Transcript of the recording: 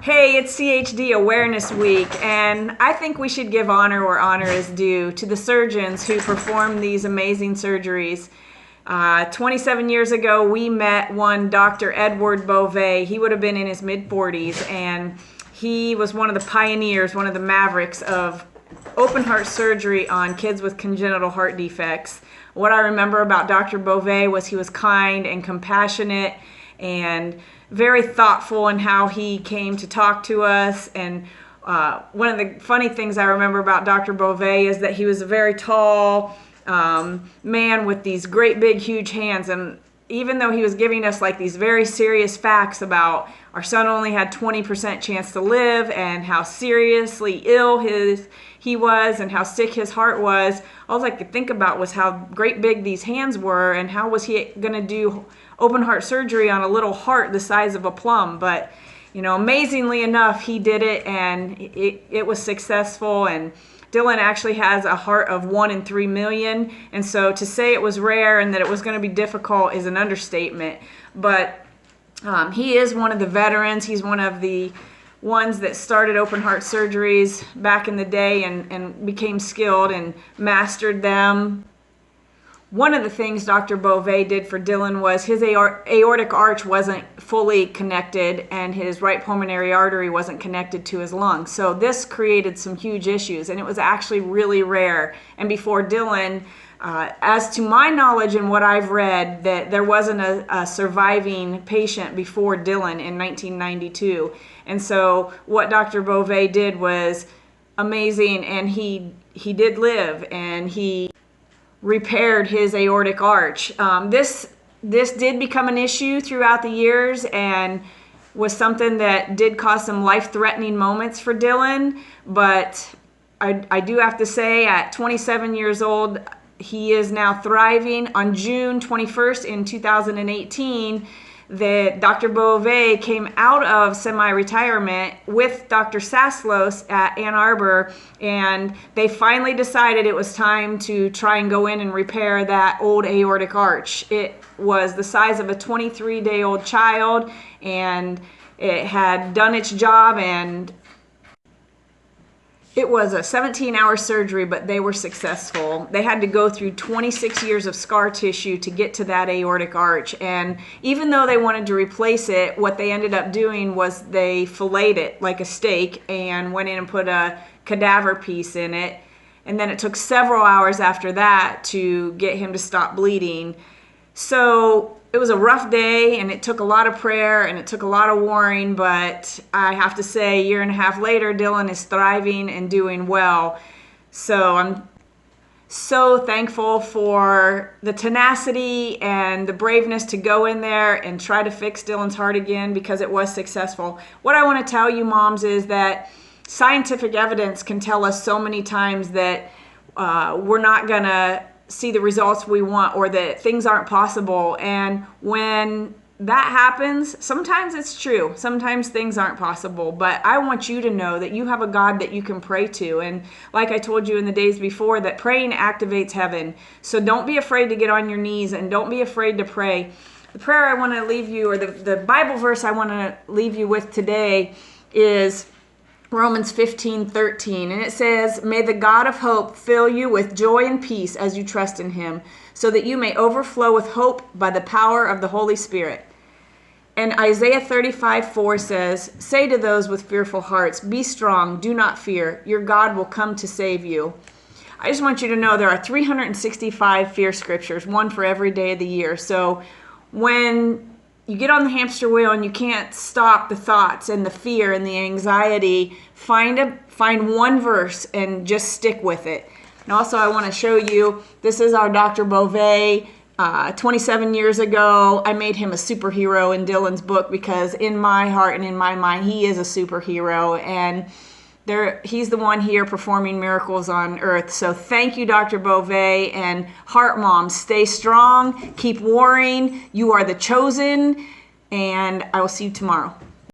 Hey, it's CHD Awareness Week, and I think we should give honor where honor is due to the surgeons who perform these amazing surgeries. 27 years ago, we met one Dr. Edward Bove. He would have been in his mid-40s, and he was one of the pioneers, one of the mavericks of open heart surgery on kids with congenital heart defects. What I remember about Dr. Bove was he was kind and compassionate and very thoughtful in how he came to talk to us. And one of the funny things I remember about Dr. Bove is that he was a very tall man with these great big huge hands, and even though he was giving us like these very serious facts about our son only had 20% chance to live and how seriously ill he was and how sick his heart was, all I could think about was how great big these hands were and how was he going to do open heart surgery on a little heart the size of a plum. But you know, amazingly enough, he did it, and it was successful. And Dylan actually has a heart of 1 in 3 million, and so to say it was rare and that it was going to be difficult is an understatement. But he is one of the veterans. He's one of the ones that started open heart surgeries back in the day and became skilled and mastered them. One of the things Dr. Bove did for Dylan was his aortic arch wasn't fully connected and his right pulmonary artery wasn't connected to his lungs. So this created some huge issues, and it was actually really rare. And before Dylan, as to my knowledge and what I've read, that there wasn't a surviving patient before Dylan in 1992. And so what Dr. Bove did was amazing, and he did live, and he repaired his aortic arch. This did become an issue throughout the years and was something that did cause some life-threatening moments for Dylan. But I do have to say, at 27 years old, he is now thriving. On June 21st in 2018, that Dr. Bove came out of semi-retirement with Dr. Saslos at Ann Arbor, and they finally decided it was time to try and go in and repair that old aortic arch. It was the size of a 23-day-old child, and it had done its job, and it was a 17-hour surgery, but they were successful. They had to go through 26 years of scar tissue to get to that aortic arch. And even though they wanted to replace it, what they ended up doing was they filleted it like a steak and went in and put a cadaver piece in it. And then it took several hours after that to get him to stop bleeding. So it was a rough day, and it took a lot of prayer and it took a lot of warring, but I have to say, a year and a half later, Dylan is thriving and doing well. So I'm so thankful for the tenacity and the braveness to go in there and try to fix Dylan's heart again, because it was successful. What I want to tell you, moms, is that scientific evidence can tell us so many times that we're not going to see the results we want, or that things aren't possible. And when that happens, sometimes it's true. Sometimes things aren't possible. But I want you to know that you have a God that you can pray to. And like I told you in the days before, that praying activates heaven. So don't be afraid to get on your knees, and don't be afraid to pray. The prayer I want to leave you, or the Bible verse I want to leave you with today, is Romans 15:13, and it says, "May the God of hope fill you with joy and peace as you trust in him, so that you may overflow with hope by the power of the Holy Spirit." And Isaiah 35:4 says, "Say to those with fearful hearts, be strong, do not fear. Your God will come to save you." I just want you to know there are 365 fear scriptures, one for every day of the year. So when you get on the hamster wheel and you can't stop the thoughts and the fear and the anxiety, find one verse and just stick with it. And also, I want to show you, this is our Dr. Bove. 27 years ago, I made him a superhero in Dylan's book, because in my heart and in my mind, he is a superhero. And he's the one here performing miracles on earth. So thank you, Dr. Bove, and Heart Moms, stay strong, keep warring. You are the chosen, and I will see you tomorrow.